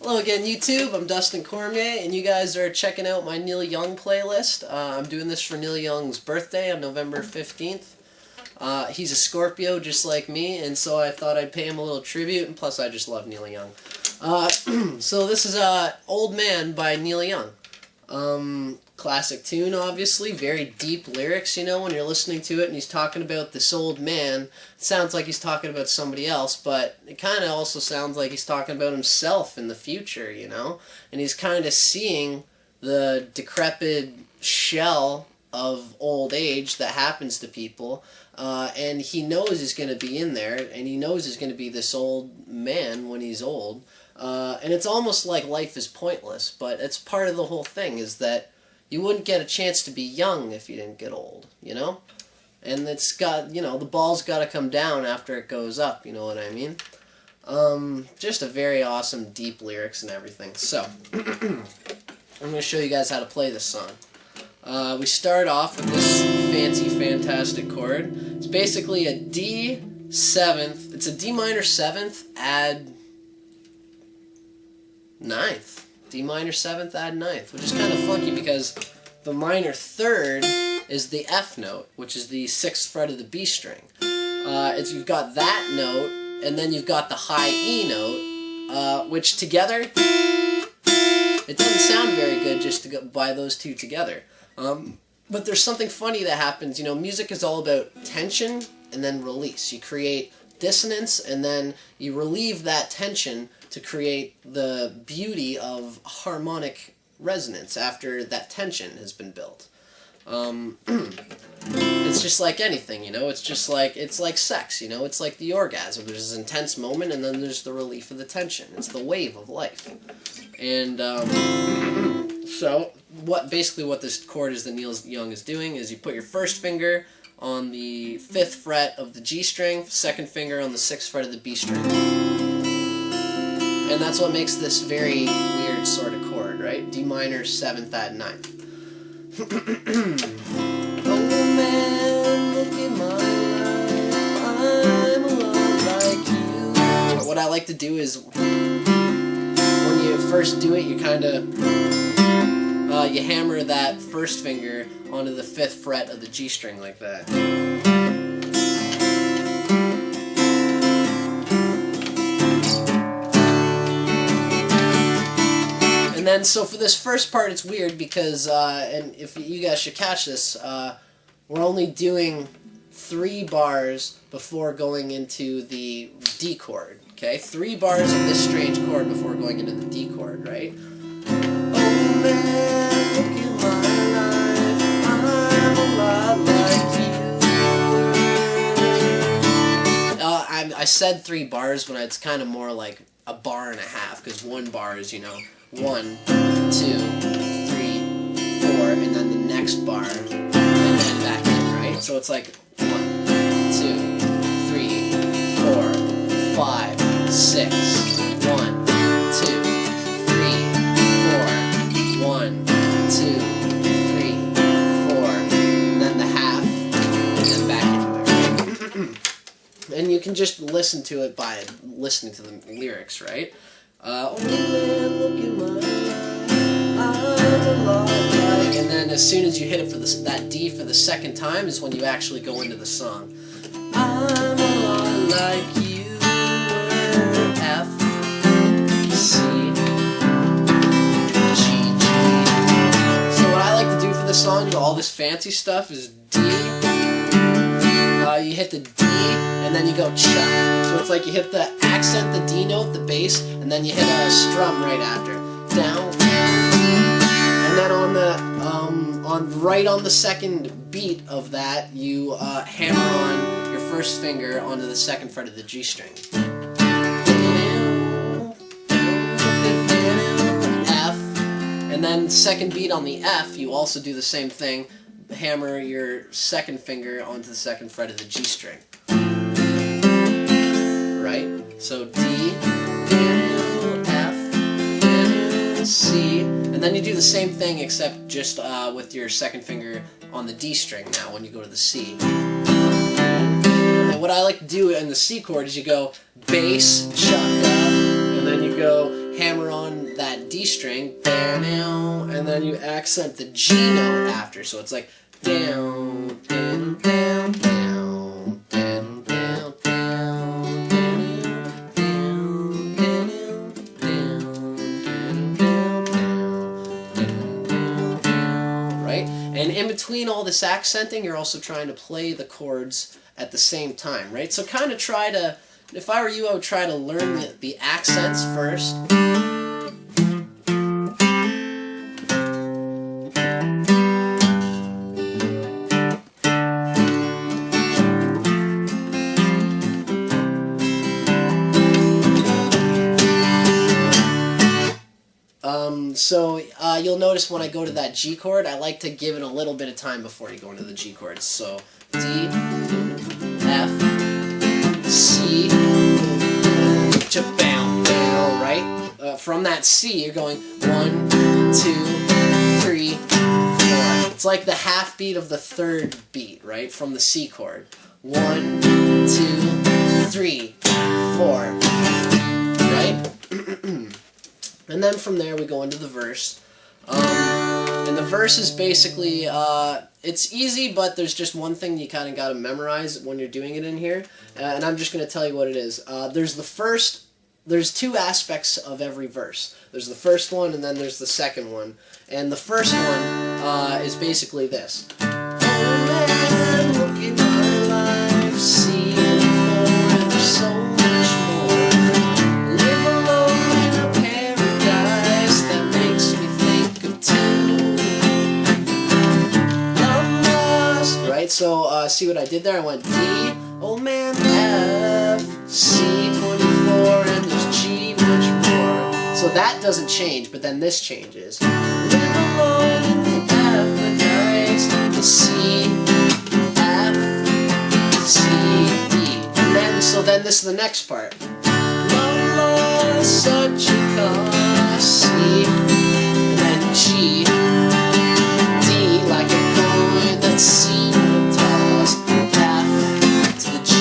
Hello again, YouTube. I'm Dustin Cormier, and you guys are checking out my Neil Young playlist. I'm doing this for Neil Young's birthday on November 15th. He's a Scorpio just like me, and so I thought I'd pay him a little tribute, and plus I just love Neil Young. So this is Old Man by Neil Young. Classic tune, obviously, very deep lyrics, you know, when you're listening to it and he's talking about this old man. It sounds like he's talking about somebody else, but it kind of also sounds like he's talking about himself in the future, you know, and he's kind of seeing the decrepit shell of old age that happens to people, and he knows he's going to be in there, and he knows he's going to be this old man when he's old, and it's almost like life is pointless, but it's part of the whole thing, is that you wouldn't get a chance to be young if you didn't get old, you know? And it's got, you know, the ball's got to come down after it goes up, you know what I mean? Just a very awesome, deep lyrics and everything. So, I'm going to show you guys how to play this song. We start off with this fancy, fantastic chord. It's basically a D 7th, it's a D minor 7th add 9th. D minor 7th add 9th, which is kind of funky because the minor 3rd is the F note, which is the 6th fret of the B string. You've got that note, and then you've got the high E note, which together, it doesn't sound very good just to go by those two together. But there's something funny that happens. You know, music is all about tension and then release. You create dissonance, and then you relieve that tension to create the beauty of harmonic resonance after that tension has been built. It's just like anything, you know, it's like sex, you know, it's like the orgasm. There's this intense moment, and then there's the relief of the tension. It's the wave of life. And so basically what this chord is that Neil Young is doing is you put your first finger on the 5th fret of the G string, 2nd finger on the 6th fret of the B string. And that's what makes this very weird sort of chord, right? D minor 7th add 9th. Oh man, look at my life, I'm a lot like you. But what I like to do is, when you first do it, you kind of, you hammer that first finger onto the 5th fret of the G string like that. And then, so for this first part, it's weird because, and if you guys should catch this, we're only doing 3 bars before going into the D chord, okay? 3 bars of this strange chord before going into the D chord, right? Oh man, look at my life, I'm a lot like you. I said 3 bars, but it's kind of more like a bar and a half, because 1 bar is, you know, 1, 2, 3, 4, and then the next bar, and then back in, right? So it's like 1, 2, 3, 4, 5, 6, 1, 2, 3, 4, 1, 2, 3, 4, and then the half, and then back into it. And you can just listen to it by listening to the lyrics, right? Oh man, look at my life, I'm a lot like... And then as soon as you hit it for that D for the 2nd time is when you actually go into the song. I'm a lot like you, F, C, G, G. So what I like to do for this song, all this fancy stuff, is D. You hit the D, and then you go chuck. So it's like you hit the accent, the D note, the bass, and then you hit a strum right after. Down, and then on the right on the 2nd beat of that, you hammer on your first finger onto the 2nd fret of the G string. F, and then 2nd beat on the F, you also do the same thing. Hammer your 2nd finger onto the 2nd fret of the G string. Right? So D, F, C, and then you do the same thing except just with your 2nd finger on the D string now when you go to the C. And what I like to do in the C chord is you go bass, chaka, and then you go hammer on that D string, and then you accent the G note after. So it's like down, down, down, down, down, down, down, down, right? And in between all this accenting, you're also trying to play the chords at the same time, right? So kind of try to, if I were you, I would try to learn the accents first. So you'll notice when I go to that G chord, I like to give it a little bit of time before you go into the G chords. So D, F, C, bam, right? From that C, you're going 1, 2, 3, 4. It's like the half beat of the third beat, right? From the C chord. 1, 2, 3, 4. Right? And then from there we go into the verse. And the verse is basically, it's easy, but there's just one thing you kind of got to memorize when you're doing it in here. And I'm just going to tell you what it is. There's two aspects of every verse. There's the first one and then there's the second one. And the first one is basically this. Oh man, look at my life, see before there's so much more. Live alone in a paradise that makes me think of two. I'm lost, right? So see what I did there? I went D, old man, F, C, 24, and there's G much more. So that doesn't change, but then this changes. Live alone in the paradise, the C, F, C, D. And then, so then this is the next part. Love is such a cost, C, and then G, D, like a coin that's seen and tossed, F to the G.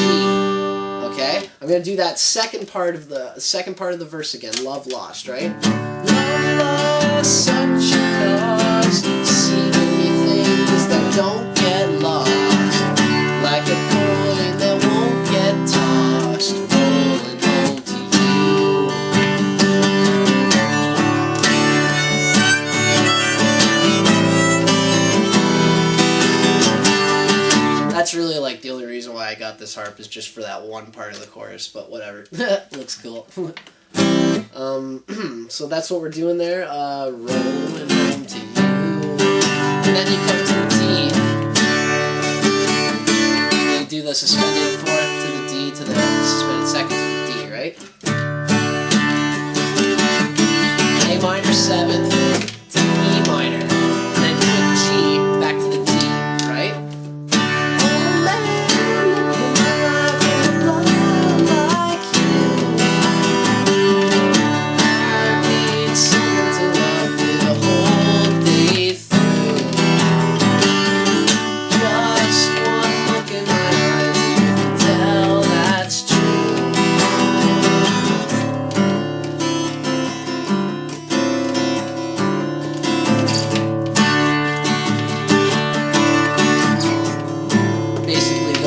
Okay? I'm gonna do that second part of the verse again. Love lost, right? Love lost, such a cost. See many things that don't get lost, like a coin that won't get tossed, falling home to you. That's really like the only reason why I got this harp is just for that one part of the chorus, but whatever. Looks cool. So that's what we're doing there. Rolling home to you. And then you come to the D. You do the suspended fourth to the D to the suspended second to the D, right? A minor seventh to E minor. And then quick G back to the D, right?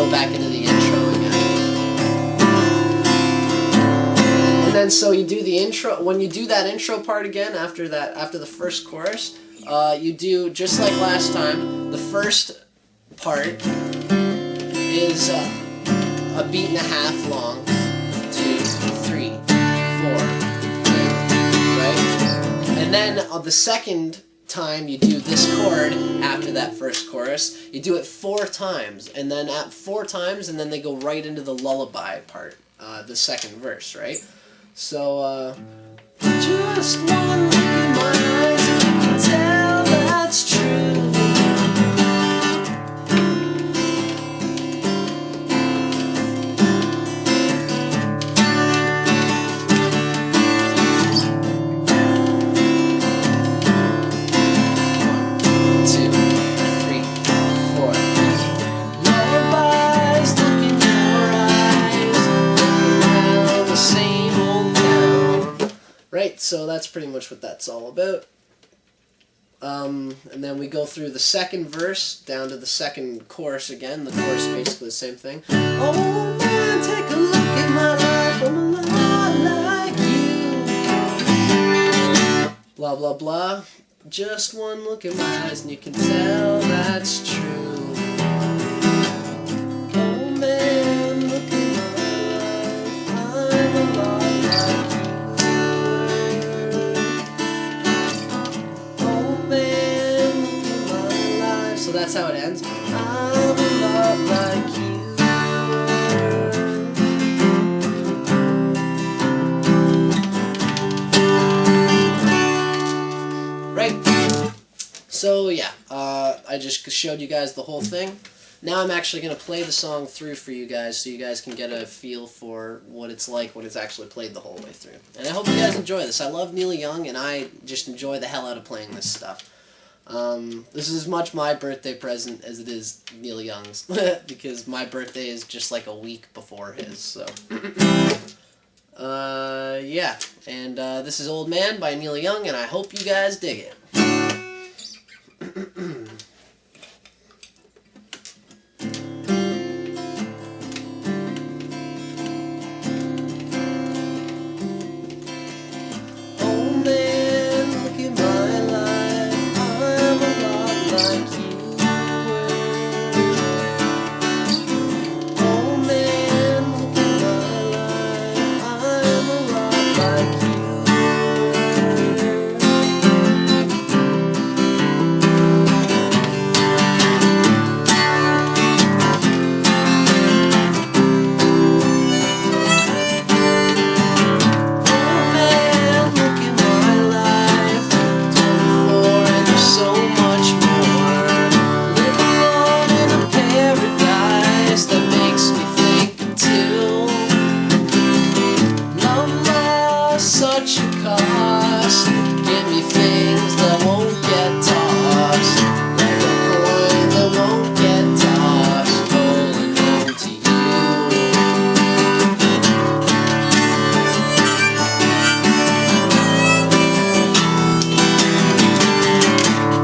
Back into the intro again. And then so you do the intro, when you do that intro part again after the first chorus, you do just like last time. The first part is a beat and a half long. 2, 3, 4, right? And then the second time you do this chord after that first chorus, you do it 4 times, and then at 4 times, and then they go right into the lullaby part, the second verse, right? So, just one look in my eyes, and you can tell that's true. Lullabies look in your Right, so that's pretty much what that's all about. And then we go through the second verse down to the second chorus again. The chorus is basically the same thing. Oh man, take a look at my life, I'm a lot like you. Blah blah blah. Just one look at my eyes and you can tell that's true. Oh man, look at my life, I'm a lot like you. So that's how it ends. I'm a lot like you. Right. So yeah, I just showed you guys the whole thing. Now I'm actually going to play the song through for you guys so you guys can get a feel for what it's like when it's actually played the whole way through. And I hope you guys enjoy this. I love Neil Young and I just enjoy the hell out of playing this stuff. This is as much my birthday present as it is Neil Young's, because my birthday is just like a week before his, so. Yeah, and this is Old Man by Neil Young, and I hope you guys dig it. Such a cost, give me things that won't get tossed, like a coin that won't get tossed, holding on to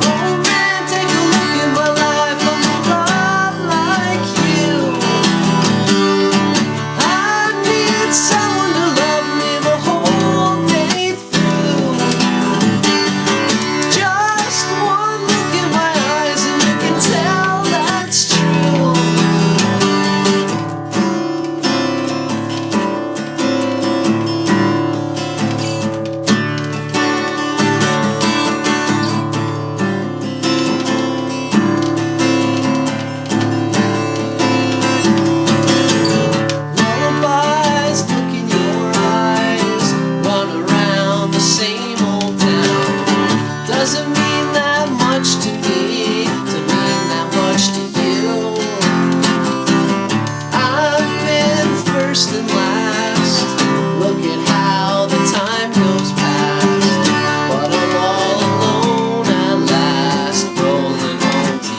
Oh man, take a look at my life, I'm a lot like you. I need someone to love me the whole doesn't mean that much to me, to mean that much to you. I've been first and last, look at how the time goes past, but I'm all alone at last, rolling home to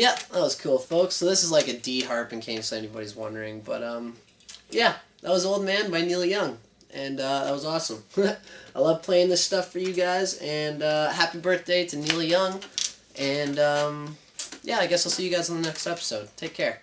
Yeah, that was cool, folks. So this is like a D harp in case anybody's wondering. But, yeah, that was Old Man by Neil Young. And that was awesome. I love playing this stuff for you guys. And happy birthday to Neil Young. And yeah, I guess I'll see you guys on the next episode. Take care.